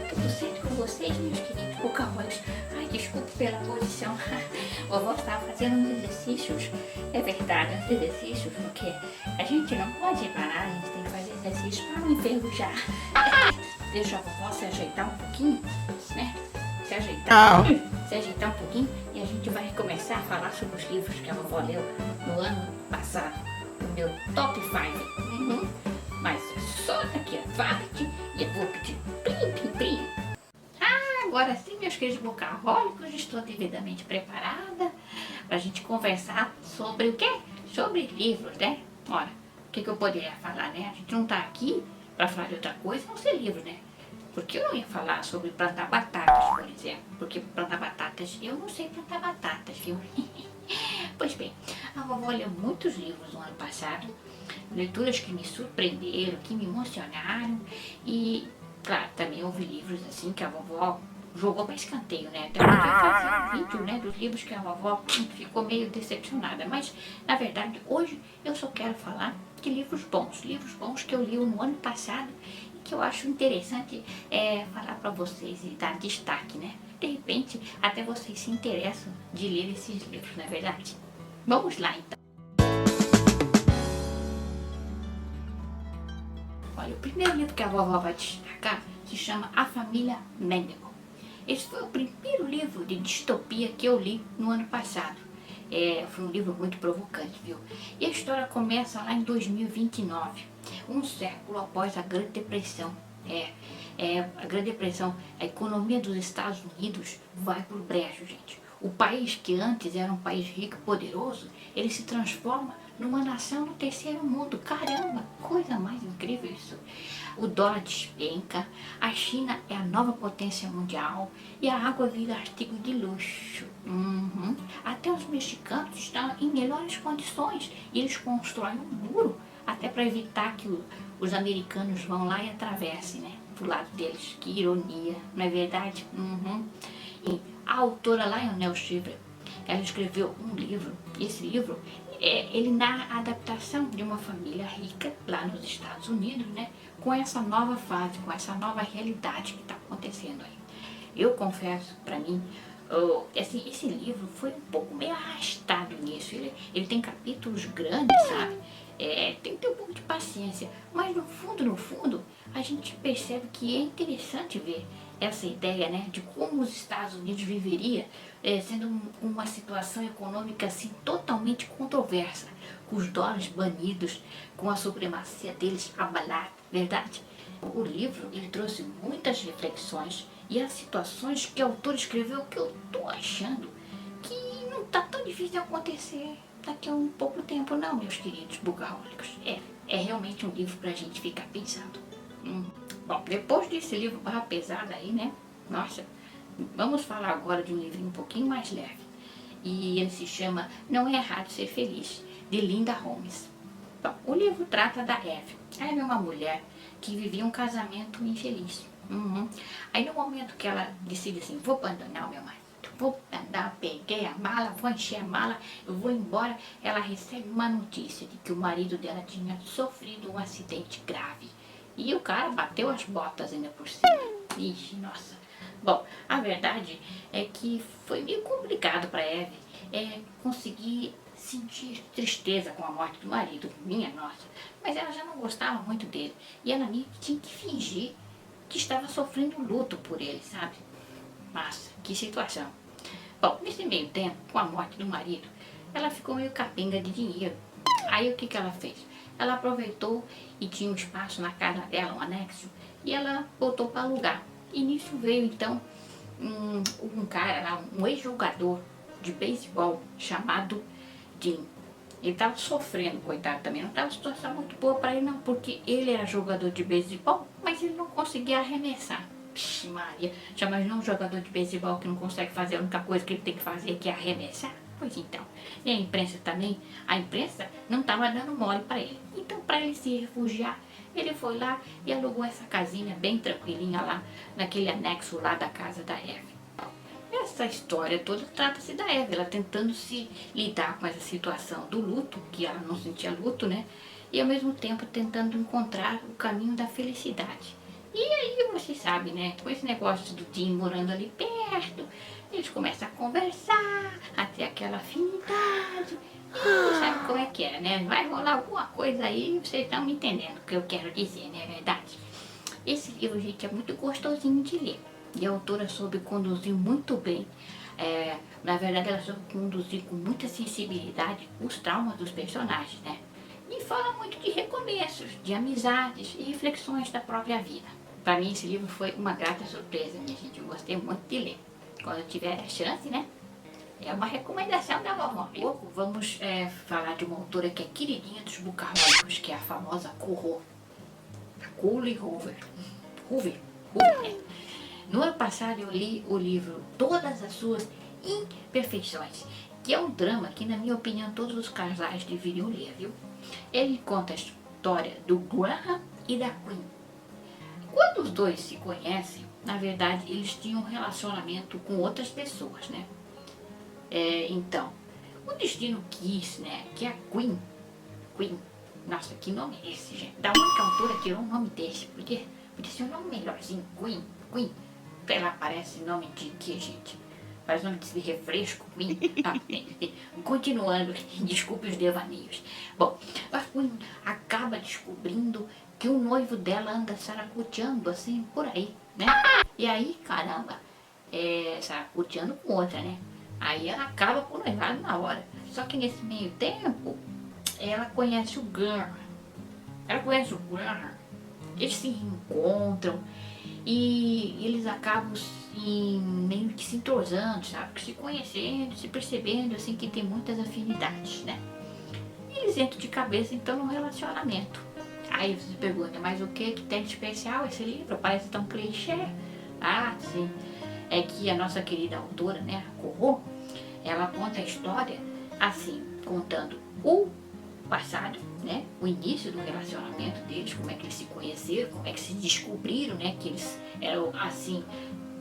Tudo certo com vocês, meus queridos bocarrolos? Ai, desculpe pela posição. Vovó estava fazendo uns exercícios. É verdade, uns exercícios, porque a gente não pode parar, a gente tem que fazer exercícios para não enferrujar. Deixa a vovó se ajeitar um pouquinho, né? Se ajeitar um pouquinho e a gente vai começar a falar sobre os livros que a vovó leu no ano passado. O meu top 5. Mas só daqui a parte e eu vou pedir plim, plim, plim. Agora sim, meus queridos bocarrólicos, estou devidamente preparada para a gente conversar sobre o quê? Sobre livros, né? Ora, o que eu poderia falar, né? A gente não está aqui para falar de outra coisa, não ser livro, né? Porque eu não ia falar sobre plantar batatas, por exemplo. Porque plantar batatas, eu não sei plantar batatas, viu? Pois bem, a vovó leu muitos livros no ano passado, leituras que me surpreenderam, que me emocionaram e, claro, também houve livros assim que a vovó jogou para escanteio, né? Até porque eu fazia um vídeo, né, dos livros que a vovó ficou meio decepcionada. Mas, na verdade, hoje eu só quero falar de livros bons que eu li no ano passado e que eu acho interessante falar para vocês e dar destaque, né? De repente, até vocês se interessam de ler esses livros, não é verdade? Vamos lá, então. Olha, o primeiro livro que a vovó vai destacar se chama A Família Mendelsohn. Esse foi o primeiro livro de distopia que eu li no ano passado. Foi um livro muito provocante, viu? E a história começa lá em 2029, um século após a Grande Depressão. A Grande Depressão, a economia dos Estados Unidos vai pro brejo, gente. O país que antes era um país rico e poderoso, ele se transforma numa nação do terceiro mundo. Caramba, coisa mais incrível isso. O dólar despenca, a China é a nova potência mundial e a água vira artigo de luxo. Até os mexicanos estão em melhores condições e eles constroem um muro até para evitar que os americanos vão lá e atravessem, né, pro lado deles. Que ironia, não é verdade? E a autora Lionel Shriver, ela escreveu um livro, e esse livro ele narra a adaptação de uma família rica lá nos Estados Unidos, né, com essa nova fase, com essa nova realidade que está acontecendo aí. Eu confesso, para mim, esse livro foi um pouco meio arrastado nisso. Ele tem capítulos grandes, sabe? Tem que ter um pouco de paciência, mas no fundo, a gente percebe que é interessante ver essa ideia, né, de como os Estados Unidos viveria sendo uma situação econômica assim totalmente controversa, com os dólares banidos, com a supremacia deles abalada, verdade? O livro ele trouxe muitas reflexões e as situações que o autor escreveu que eu tô achando que não tá tão difícil de acontecer daqui a um pouco tempo não, meus queridos bugarrólicos. É realmente um livro pra gente ficar pensando. Bom, depois desse livro barra pesada aí, né? Nossa, vamos falar agora de um livrinho um pouquinho mais leve. E ele se chama Não é Errado Ser Feliz, de Linda Holmes. Bom, o livro trata da Eve. A Eve é uma mulher que vivia um casamento infeliz. Aí no momento que ela decide assim, vou abandonar o meu marido, vou andar, peguei a mala, vou encher a mala, eu vou embora, ela recebe uma notícia de que o marido dela tinha sofrido um acidente grave. E o cara bateu as botas ainda por cima. Ixi, nossa. Bom, a verdade é que foi meio complicado para Eve conseguir sentir tristeza com a morte do marido, minha nossa. Mas ela já não gostava muito dele. E ela tinha que fingir que estava sofrendo luto por ele, sabe? Nossa, que situação. Bom, nesse meio tempo, com a morte do marido, ela ficou meio capenga de dinheiro. Aí o que ela fez? Ela aproveitou e tinha um espaço na casa dela, um anexo, e ela botou para alugar. E nisso veio então um cara lá, um ex-jogador de beisebol chamado Jim. Ele estava sofrendo, coitado também, não estava uma situação muito boa para ele não, porque ele era jogador de beisebol, mas ele não conseguia arremessar. Vixe Maria, já imaginou um jogador de beisebol que não consegue fazer a única coisa que ele tem que fazer, que é arremessar? Pois então, e a imprensa também, a imprensa não estava dando mole para ele. Então, para ele se refugiar, ele foi lá e alugou essa casinha bem tranquilinha lá, naquele anexo lá da casa da Eve. Essa história toda trata-se da Eve, ela tentando se lidar com essa situação do luto, que ela não sentia luto, né? E ao mesmo tempo tentando encontrar o caminho da felicidade. E aí você sabe, né? Com esse negócio do Tim morando ali perto, eles começam a conversar, a ter aquela afinidade. E sabe como é que é, né? Vai rolar alguma coisa aí, vocês estão me entendendo o que eu quero dizer, não é verdade? Esse livro, gente, é muito gostosinho de ler. E a autora soube conduzir muito bem. Na verdade, ela soube conduzir com muita sensibilidade os traumas dos personagens, né? E fala muito de recomeços, de amizades e reflexões da própria vida. Para mim, esse livro foi uma grata surpresa, minha gente. Eu gostei muito de ler. Quando eu tiver a chance, né? É uma recomendação da vovó. Pouco, vamos falar de uma autora que é queridinha dos bucarrônicos, que é a famosa Corro. Colleen Hoover. Hoover, né? No ano passado eu li o livro Todas as Suas Imperfeições, que é um drama que, na minha opinião, todos os casais deveriam ler, viu? Ele conta a história do Graham e da Queen. Quando os dois se conhecem, na verdade, eles tinham um relacionamento com outras pessoas, né? Então, o destino quis, né, que a Queen, nossa, que nome é esse, gente? Da onde que a autora tirou um nome desse? Podia ser um nome melhorzinho, Queen. Sei lá, parece nome de que, gente? Parece nome de refresco, Queen. Continuando, desculpe os devaneios. Bom, a Queen acaba descobrindo que o noivo dela anda saracoteando assim, por aí, né? E aí, caramba, saracoteando com outra, né? Aí ela acaba com o noivado na hora. Só que nesse meio tempo, ela conhece o Graham. Eles se encontram e eles acabam meio que se entrosando, sabe? Se conhecendo, se percebendo, assim, que tem muitas afinidades, né? E eles entram de cabeça, então, no relacionamento. Aí você pergunta, mas o que tem de especial esse livro? Parece tão clichê. Ah, sim. É que a nossa querida autora, né, a Corro, ela conta a história, assim, contando o passado, né, o início do relacionamento deles, como é que eles se conheceram, como é que se descobriram, né, que eles eram assim,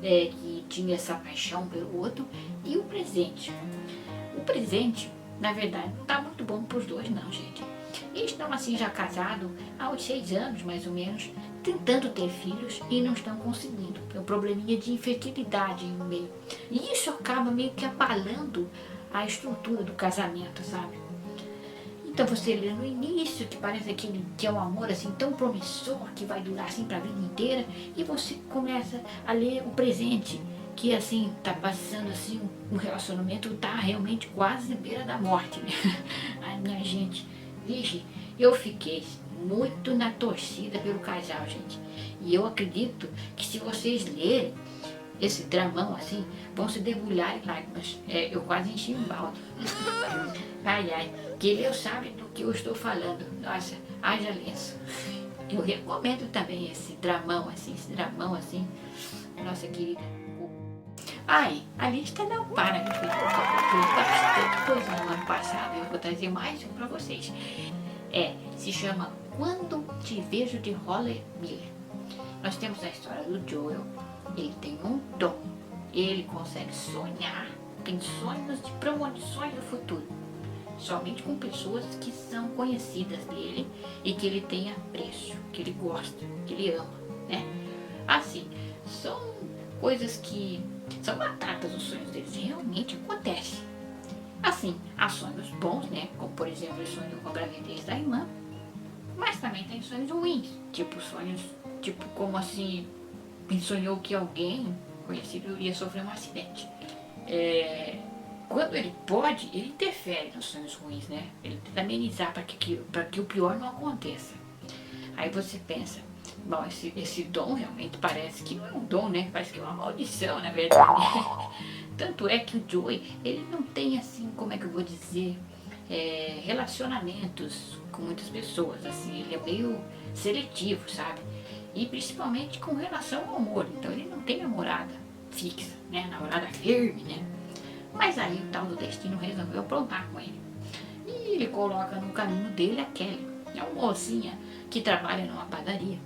que tinham essa paixão pelo outro, e o presente. O presente, na verdade, não tá muito bom pros dois não, gente. Eles estão assim já casados há uns 6 anos, mais ou menos, tentando ter filhos e não estão conseguindo. Tem um probleminha de infertilidade no meio. E isso acaba meio que abalando a estrutura do casamento, sabe? Então você lê no início, que parece que é um amor assim tão promissor, que vai durar assim pra vida inteira, e você começa a ler o presente, que assim, tá passando assim, um relacionamento tá realmente quase à beira da morte, né? Ai, minha gente, vixe, eu fiquei muito na torcida pelo casal, gente. E eu acredito que se vocês lerem esse dramão assim, vão se debulhar em lágrimas. Eu quase enchi um balde. Ai, quem leu sabe do que eu estou falando. Nossa, haja lenço. Eu recomendo também esse dramão assim, nossa querida. Ai, a lista não para, meu filho. Eu bastante coisa no ano passado. Eu vou trazer mais um pra vocês. Se chama Quando Te Vejo, de Holly Miller. Nós temos a história do Joel. Ele tem um dom. Ele consegue sonhar, tem sonhos de premonições do futuro. Somente com pessoas que são conhecidas dele e que ele tem apreço, que ele gosta, que ele ama, né? Assim, são coisas que são batatas os sonhos deles, realmente acontece. Assim, há sonhos bons, né? Como por exemplo o sonho com a gravidez da irmã. Mas também tem sonhos ruins, tipo sonhos, como assim, ele sonhou que alguém conhecido ia sofrer um acidente. Quando ele pode, ele interfere nos sonhos ruins, né? Ele tenta amenizar para que o pior não aconteça. Aí você pensa, bom, esse dom realmente parece que não é um dom, né? Parece que é uma maldição, na verdade. Tanto é que o Joey, ele não tem assim, como é que eu vou dizer, relacionamentos com muitas pessoas, assim, ele é meio seletivo, sabe? E principalmente com relação ao amor, então ele não tem namorada fixa, né? Namorada firme, né? Mas aí o tal do destino resolveu aprontar com ele. E ele coloca no caminho dele a Kelly. é uma mocinha que trabalha numa padaria.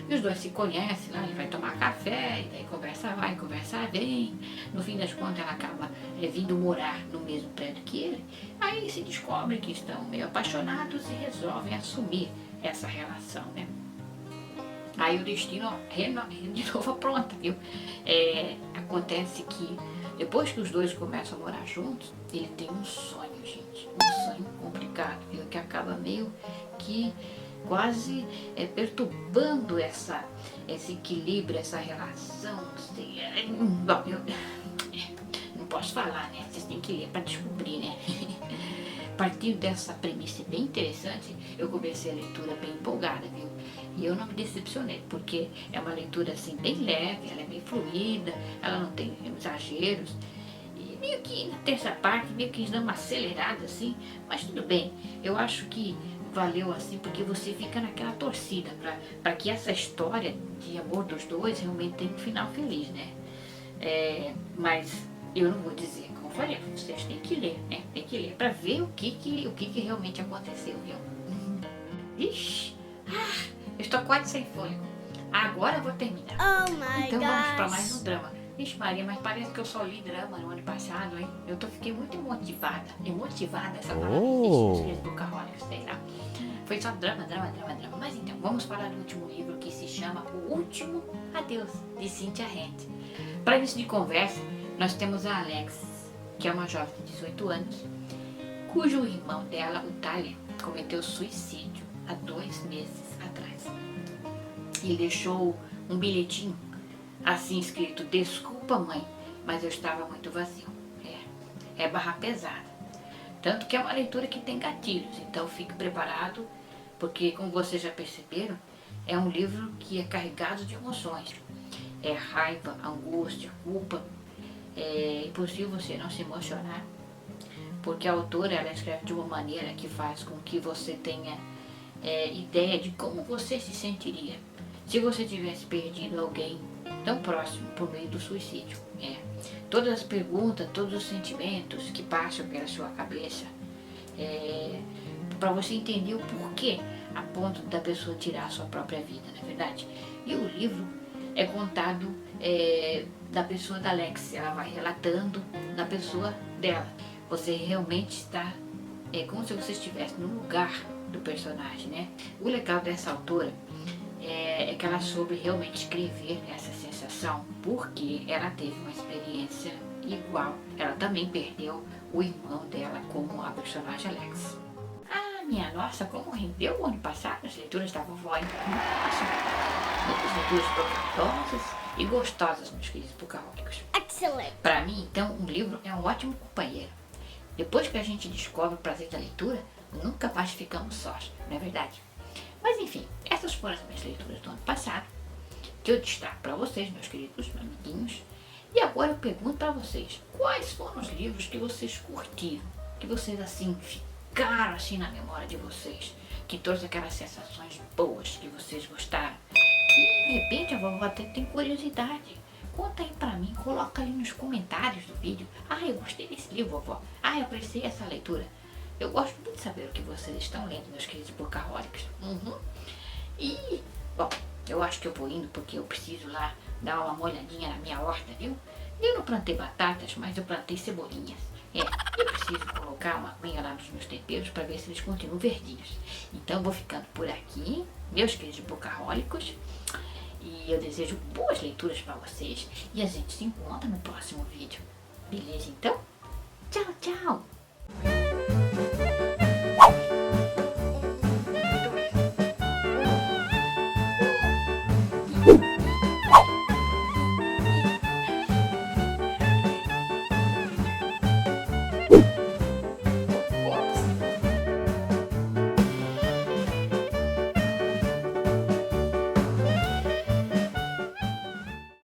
E os dois se conhecem lá, ele vai tomar café, e daí conversa vai, conversa vem. No fim das contas ela acaba vindo morar no mesmo prédio que ele. Aí se descobre que estão meio apaixonados e resolvem assumir essa relação, né? Aí o destino de novo apronta, viu? Acontece que depois que os dois começam a morar juntos, ele tem um sonho, gente. Um sonho complicado, viu? Que acaba meio que quase perturbando esse equilíbrio, essa relação. Bom, eu não posso falar, né? Vocês têm que ler para descobrir, né? A partir dessa premissa bem interessante, eu comecei a leitura bem empolgada, viu? E eu não me decepcionei, porque é uma leitura assim bem leve, ela é bem fluida, ela não tem exageros. E meio que na terça parte, meio que dá uma acelerada assim, mas tudo bem. Eu acho que valeu assim, porque você fica naquela torcida para que essa história de amor dos dois realmente tenha um final feliz, né? Mas eu não vou dizer, como eu falei, vocês têm que ler, né? Tem que ler para ver o que realmente aconteceu, viu? Ixi, eu estou quase sem fôlego. Agora eu vou terminar. Oh my Então vamos para gosh. mais um drama. Vixe Maria, mas parece que eu só li drama no ano passado, hein? Fiquei muito emotivada. Emotivada essa palavra existe do Carolics, sei lá. Foi só drama. Mas então, vamos falar do último livro que se chama O Último Adeus, de Cynthia Hand. Para início de conversa, nós temos a Alex, que é uma jovem de 18 anos, cujo irmão dela, o Tyler, cometeu suicídio há 2 meses atrás. Ele deixou um bilhetinho assim escrito: desculpa mãe, mas eu estava muito vazio. É barra pesada. Tanto que é uma leitura que tem gatilhos, então fique preparado, porque como vocês já perceberam, é um livro que é carregado de emoções. É raiva, angústia, culpa. É impossível você não se emocionar, porque a autora ela escreve de uma maneira que faz com que você tenha ideia de como você se sentiria se você tivesse perdido alguém tão próximo por meio do suicídio. Todas as perguntas, todos os sentimentos que passam pela sua cabeça, para você entender o porquê a ponto da pessoa tirar a sua própria vida, não é verdade? E o livro é contado da pessoa da Alex, ela vai relatando da pessoa dela. Você realmente está como se você estivesse no lugar do personagem, né? O legal dessa autora é que ela soube realmente escrever essa sensação, porque ela teve uma experiência igual. Ela também perdeu o irmão dela, como a personagem Alex. Ah, minha nossa, como rendeu o ano passado as leituras da vovó, hein? Nossa, muitas leituras profitosas e gostosas, meus queridos bucarrólicos. Excellent. Para mim, então, um livro é um ótimo companheiro. Depois que a gente descobre o prazer da leitura, nunca mais ficamos sós, não é verdade? Mas enfim, essas foram as minhas leituras do ano passado, que eu destaco para vocês, meus queridos amiguinhos. E agora eu pergunto para vocês, quais foram os livros que vocês curtiram, que vocês assim ficaram assim na memória de vocês, que trouxe aquelas sensações boas que vocês gostaram, que de repente a vovó até tem curiosidade. Conta aí pra mim, coloca ali nos comentários do vídeo. Ah, eu gostei desse livro, vovó. Ah, eu apreciei essa leitura. Eu gosto muito de saber o que vocês estão lendo, meus queridos bucarrólicos. E, bom, eu acho que eu vou indo porque eu preciso lá dar uma olhadinha na minha horta, viu? Eu não plantei batatas, mas eu plantei cebolinhas. Eu preciso colocar uma aguinha lá nos meus temperos para ver se eles continuam verdinhos. Então eu vou ficando por aqui, meus queridos bucarrólicos. E eu desejo boas leituras para vocês. E a gente se encontra no próximo vídeo. Beleza, então? Tchau, tchau!